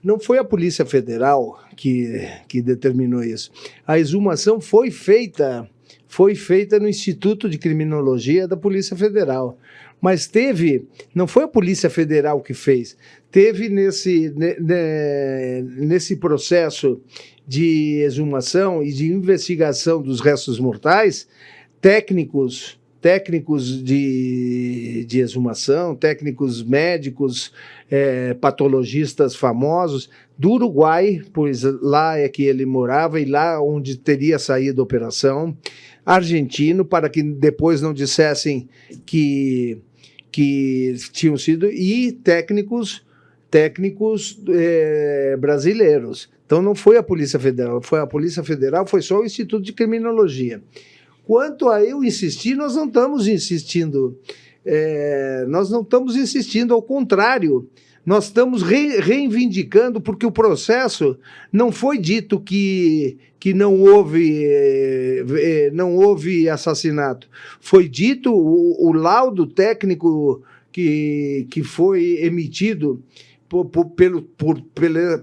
não foi a Polícia Federal que determinou isso. A exumação foi feita no Instituto de Criminologia da Polícia Federal. Mas não foi a Polícia Federal que fez, teve nesse processo de exumação e de investigação dos restos mortais, técnicos de exumação, técnicos médicos, patologistas famosos do Uruguai, pois lá é que ele morava e lá onde teria saído a operação, argentino, para que depois não dissessem que tinham sido, e técnicos brasileiros. Então não foi a Polícia Federal, foi só o Instituto de Criminologia. Quanto a eu insistir, nós não estamos insistindo, ao contrário, nós estamos reivindicando, porque o processo não foi dito que não houve assassinato. Foi dito, o laudo técnico que foi emitido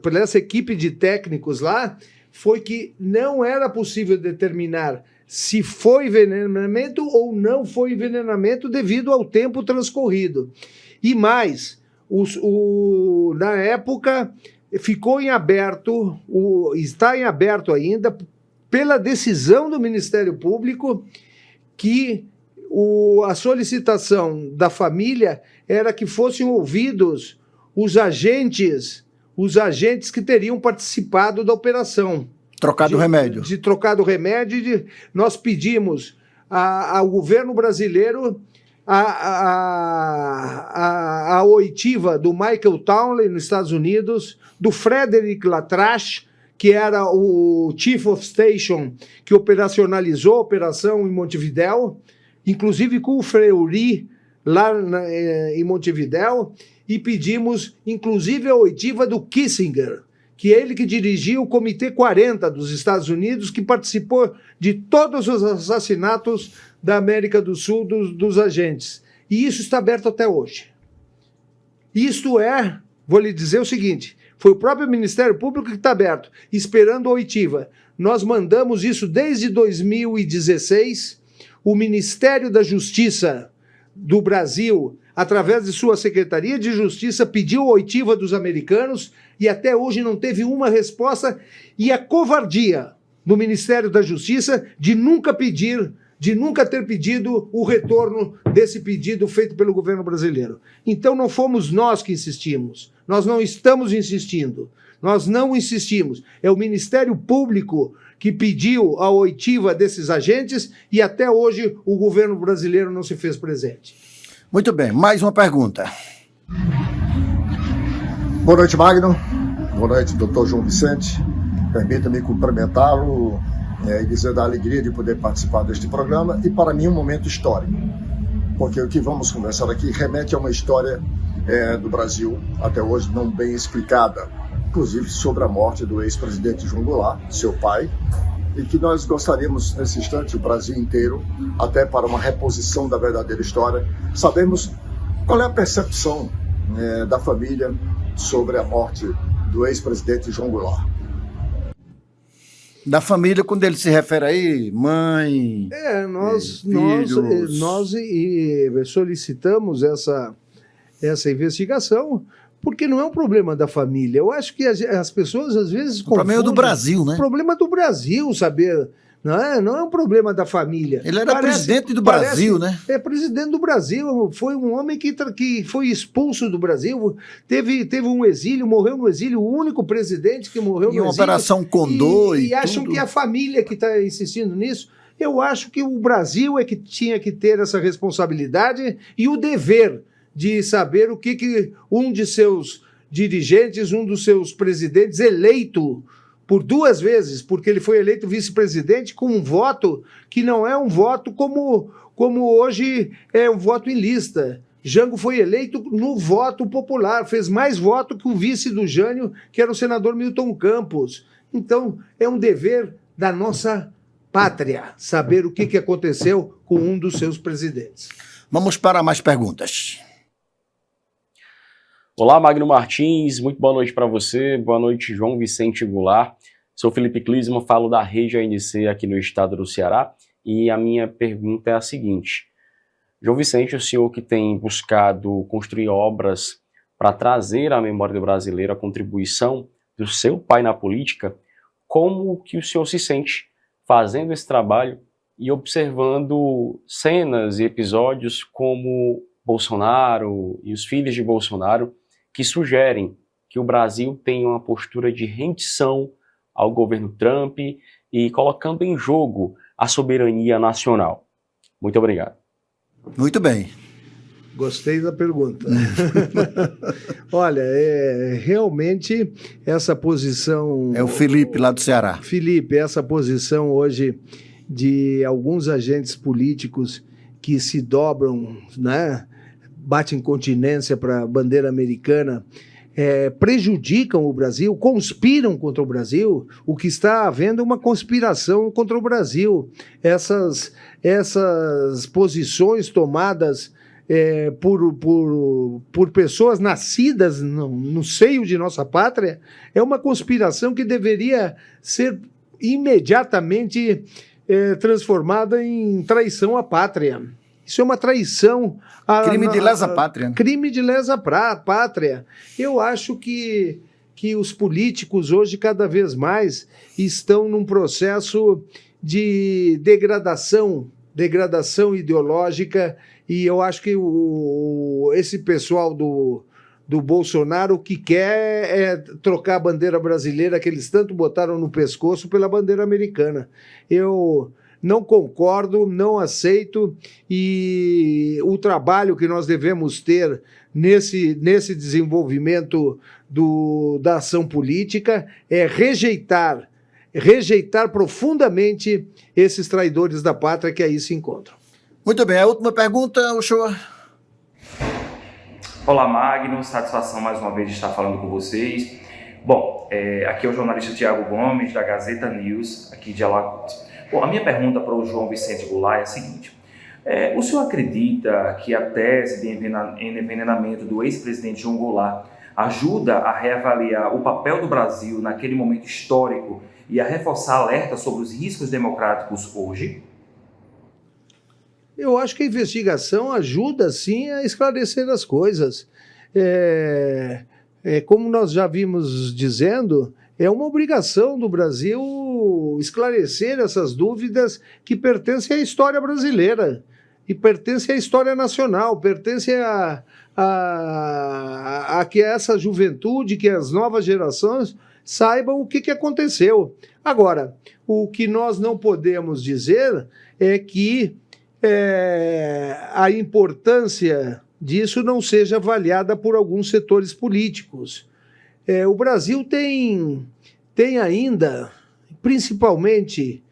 pela essa equipe de técnicos lá, foi que não era possível determinar se foi envenenamento ou não foi envenenamento devido ao tempo transcorrido. E mais, na época ficou em aberto, está em aberto ainda, pela decisão do Ministério Público, que a solicitação da família era que fossem ouvidos os agentes que teriam participado da operação.
Trocado remédio.
De trocado remédio. Nós pedimos ao governo brasileiro a oitiva do Michael Townley, nos Estados Unidos, do Frederick Latrache, que era o Chief of Station, que operacionalizou a operação em Montevidéu, inclusive com o Fleury, lá em Montevidéu, e pedimos, inclusive, a oitiva do Kissinger, que é ele que dirigiu o Comitê 40 dos Estados Unidos, que participou de todos os assassinatos da América do Sul dos agentes. E isso está aberto até hoje. Isto vou lhe dizer o seguinte, foi o próprio Ministério Público que está aberto, esperando a oitiva. Nós mandamos isso desde 2016, o Ministério da Justiça do Brasil, através de sua Secretaria de Justiça, pediu a oitiva dos americanos e até hoje não teve uma resposta, e a covardia do Ministério da Justiça de nunca ter pedido o retorno desse pedido feito pelo governo brasileiro. Então não fomos nós que insistimos, nós não estamos insistindo, nós não insistimos. É o Ministério Público que pediu a oitiva desses agentes e até hoje o governo brasileiro não se fez presente.
Muito bem, mais uma pergunta.
Boa noite, Magno. Boa noite, doutor João Vicente. Permita-me cumprimentá-lo e dizer da alegria de poder participar deste programa, e para mim um momento histórico, porque o que vamos conversar aqui remete a uma história do Brasil até hoje não bem explicada, inclusive sobre a morte do ex-presidente João Goulart, seu pai, e que nós gostaríamos nesse instante, o Brasil inteiro, até para uma reposição da verdadeira história, sabemos qual é a percepção da família sobre a morte do ex-presidente João Goulart.
Da família, quando ele se refere aí, mãe,
nós solicitamos essa investigação, porque não é um problema da família. Eu acho que as pessoas, às vezes, confundem.
O problema é do Brasil, né?
O problema do Brasil, saber Não é um problema da família.
Ele era presidente do Brasil, né?
É presidente do Brasil. Foi um homem que foi expulso do Brasil. Teve um exílio, morreu no exílio, o único presidente que morreu no exílio.
E uma Operação Condor
e acham que é a família que está insistindo nisso. Eu acho que o Brasil é que tinha que ter essa responsabilidade e o dever de saber o que um de seus dirigentes, um dos seus presidentes eleito por 2 vezes, porque ele foi eleito vice-presidente com um voto que não é um voto como hoje é um voto em lista. Jango foi eleito no voto popular, fez mais voto que o vice do Jânio, que era o senador Milton Campos. Então, é um dever da nossa pátria saber o que aconteceu com um dos seus presidentes.
Vamos para mais perguntas.
Olá, Magno Martins, muito boa noite para você, boa noite, João Vicente Goulart. Sou Felipe Klisman, falo da Rede ANC aqui no estado do Ceará e a minha pergunta é a seguinte. João Vicente, o senhor que tem buscado construir obras para trazer à memória do brasileiro a contribuição do seu pai na política, como que o senhor se sente fazendo esse trabalho e observando cenas e episódios como Bolsonaro e os filhos de Bolsonaro, que sugerem que o Brasil tenha uma postura de rendição ao governo Trump e colocando em jogo a soberania nacional. Muito obrigado.
Muito bem.
Gostei da pergunta. Olha, realmente essa posição...
É o Felipe lá do Ceará.
Felipe, essa posição hoje de alguns agentes políticos que se dobram, né? Batem continência para a bandeira americana, prejudicam o Brasil, conspiram contra o Brasil. O que está havendo é uma conspiração contra o Brasil. Essas posições tomadas por pessoas nascidas no seio de nossa pátria é uma conspiração que deveria ser imediatamente transformada em traição à pátria. Isso é uma traição.
Crime de lesa pátria.
Crime de lesa pátria. Eu acho que os políticos hoje, cada vez mais, estão num processo de degradação ideológica, e eu acho que esse pessoal do Bolsonaro o que quer é trocar a bandeira brasileira, que eles tanto botaram no pescoço, pela bandeira americana. Eu não concordo, não aceito, e o trabalho que nós devemos ter nesse desenvolvimento da ação política é rejeitar profundamente esses traidores da pátria que aí se encontram.
Muito bem, a última pergunta, Uchoa.
Olá, Magno, satisfação mais uma vez de estar falando com vocês. Bom, aqui é o jornalista Tiago Gomes, da Gazeta News, aqui de Alagoas. Bom, a minha pergunta para o João Vicente Goulart é a seguinte. O senhor acredita que a tese de envenenamento do ex-presidente João Goulart ajuda a reavaliar o papel do Brasil naquele momento histórico e a reforçar alerta sobre os riscos democráticos hoje?
Eu acho que a investigação ajuda, sim, a esclarecer as coisas. Como nós já vimos dizendo, é uma obrigação do Brasil esclarecer essas dúvidas que pertencem à história brasileira e pertencem à história nacional, pertencem a que essa juventude, que as novas gerações saibam o que aconteceu. Agora, o que nós não podemos dizer é que a importância disso não seja avaliada por alguns setores políticos. O Brasil tem ainda, principalmente,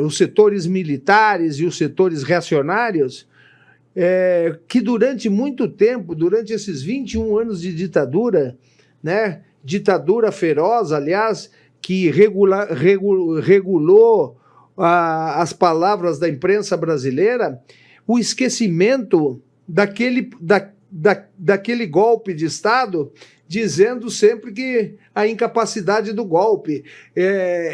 os setores militares e os setores reacionários, que durante muito tempo, durante esses 21 anos de ditadura, né, ditadura feroz, aliás, que regulou as palavras da imprensa brasileira, o esquecimento daquele golpe de Estado, dizendo sempre que a incapacidade do golpe,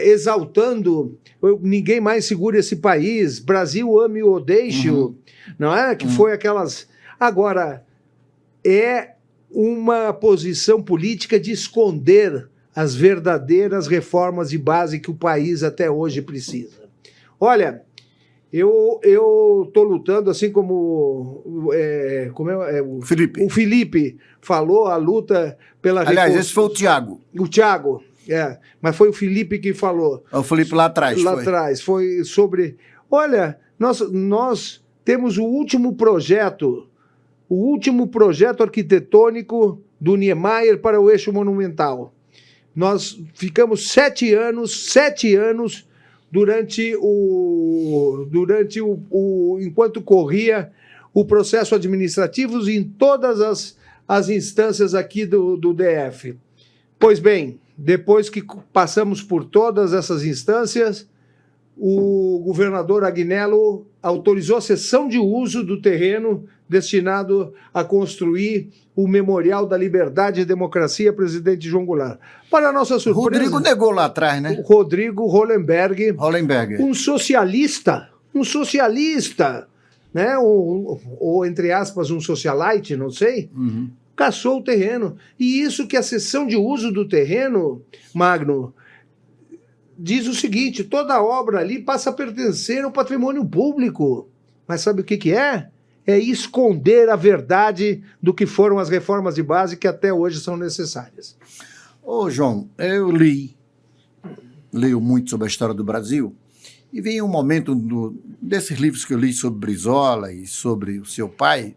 exaltando ninguém mais segura esse país, Brasil ame ou deixe-o, não é? Que foi aquelas... Agora, é uma posição política de esconder as verdadeiras reformas de base que o país até hoje precisa. Olha, eu estou lutando, assim como, o Felipe falou, a luta pela...
Aliás, esse foi o Tiago.
O Tiago, mas foi o Felipe que falou.
O Felipe lá atrás.
Foi sobre... Olha, nós temos o último projeto arquitetônico do Niemeyer para o eixo monumental. Nós ficamos 7 anos enquanto corria o processo administrativo em todas as instâncias aqui do DF. Pois bem, depois que passamos por todas essas instâncias, o governador Agnello autorizou a cessão de uso do terreno destinado a construir o Memorial da Liberdade e Democracia, presidente João Goulart. Para a nossa surpresa...
Rodrigo negou lá atrás, né?
Rodrigo Hollenberg.
Um
socialista, né? Ou, entre aspas, um socialite, não sei, caçou o terreno. E isso que a cessão de uso do terreno, Magno, diz o seguinte: toda obra ali passa a pertencer ao patrimônio público. Mas sabe o que é? É esconder a verdade do que foram as reformas de base que até hoje são necessárias.
Ô, João, eu leio muito sobre a história do Brasil, e vem um momento desses livros que eu li sobre Brizola e sobre o seu pai,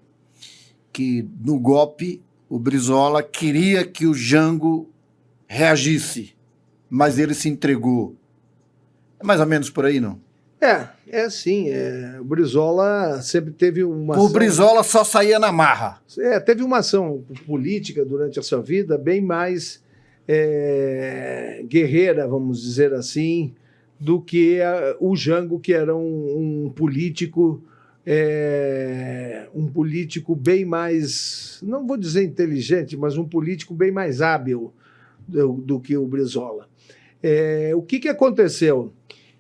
que no golpe o Brizola queria que o Jango reagisse, mas ele se entregou. É mais ou menos por aí, não?
Sim. O Brizola sempre teve uma
O Brizola só saía na marra.
Teve uma ação política durante a sua vida bem mais guerreira, vamos dizer assim, do que o Jango, que era um político bem mais, não vou dizer inteligente, mas um político bem mais hábil do que o Brizola. O que aconteceu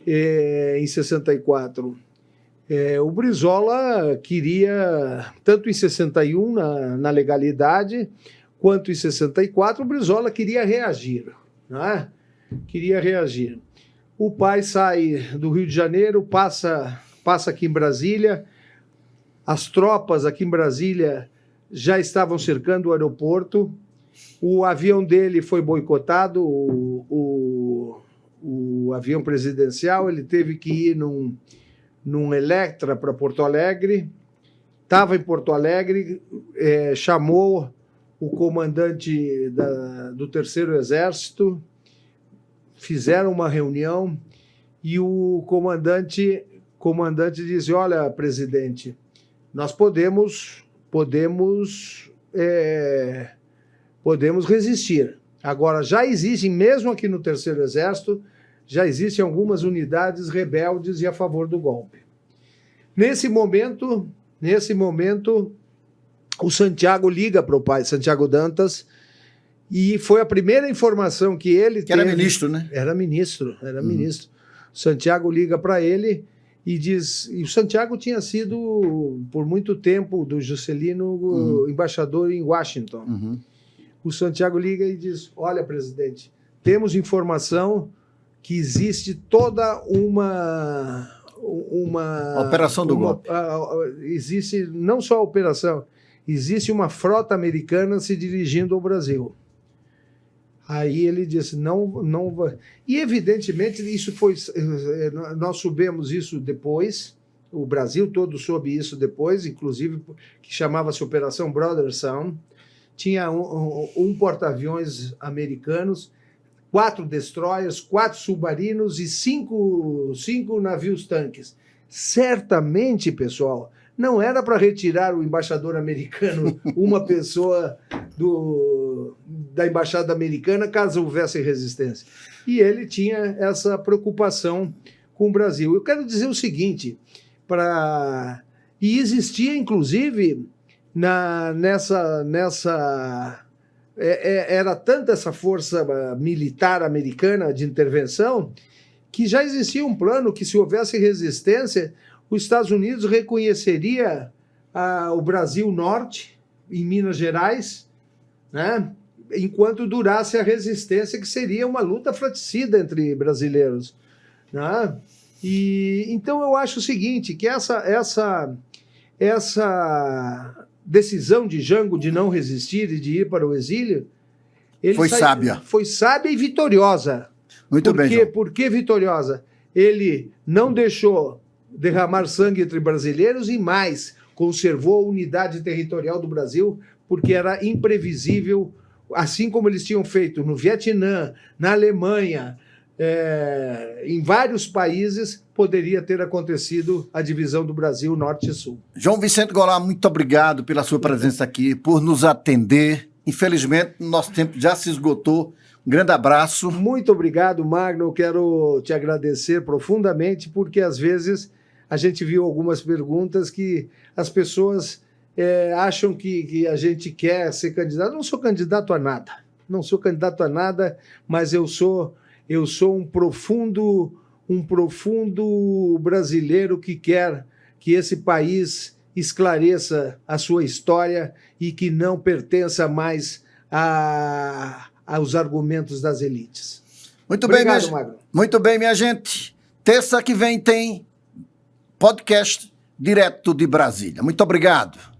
em 64? O Brizola queria, tanto em 61, na legalidade, quanto em 64, o Brizola queria reagir. Né? Queria reagir. O pai sai do Rio de Janeiro, passa aqui em Brasília, as tropas aqui em Brasília já estavam cercando o aeroporto, o avião dele foi boicotado, o avião presidencial, ele teve que ir num Electra para Porto Alegre, estava em Porto Alegre, chamou o comandante do Terceiro Exército, fizeram uma reunião e o comandante disse: olha, presidente, nós podemos resistir. Agora, já existem, mesmo aqui no Terceiro Exército, já existem algumas unidades rebeldes e a favor do golpe. Nesse momento, o Santiago liga para o pai, Santiago Dantas, e foi a primeira informação que ele teve.
Era ministro, né?
Era ministro. Santiago liga para ele e diz... E o Santiago tinha sido, por muito tempo, do Juscelino, embaixador em Washington. O Santiago liga e diz: olha, presidente, temos informação que existe toda uma
operação do golpe.
Existe não só a operação, existe uma frota americana se dirigindo ao Brasil. Aí ele disse: não vai. E evidentemente isso foi, nós soubemos isso depois, o Brasil todo soube isso depois, inclusive que chamava-se Operação Brother Sound. Tinha um porta-aviões americanos, 4 destroyers, 4 submarinos e 5 navios-tanques. Certamente, pessoal, não era para retirar o embaixador americano, uma pessoa da embaixada americana, caso houvesse resistência. E ele tinha essa preocupação com o Brasil. Eu quero dizer o seguinte, e existia, inclusive... era tanta essa força militar americana de intervenção que já existia um plano que, se houvesse resistência, os Estados Unidos reconheceria o Brasil Norte, em Minas Gerais, né? enquanto durasse a resistência, que seria uma luta fratricida entre brasileiros, né? E então eu acho o seguinte, que essa decisão de Jango de não resistir e de ir para o exílio,
sábia.
Foi sábia e vitoriosa.
Muito bem, João.
Por que vitoriosa? Ele não deixou derramar sangue entre brasileiros e mais, conservou a unidade territorial do Brasil, porque era imprevisível, assim como eles tinham feito no Vietnã, na Alemanha, em vários países, poderia ter acontecido a divisão do Brasil norte e sul.
João Vicente Goulart, muito obrigado pela sua presença aqui, por nos atender. Infelizmente, nosso tempo já se esgotou. Um grande abraço.
Muito obrigado, Magno. Eu quero te agradecer profundamente, porque às vezes a gente viu algumas perguntas que as pessoas acham que a gente quer ser candidato. Eu não sou candidato a nada. Não sou candidato a nada, mas eu sou um profundo brasileiro que quer que esse país esclareça a sua história e que não pertença mais aos argumentos das elites.
Obrigado, Magno. Muito bem, minha gente. Terça que vem tem podcast direto de Brasília. Muito obrigado.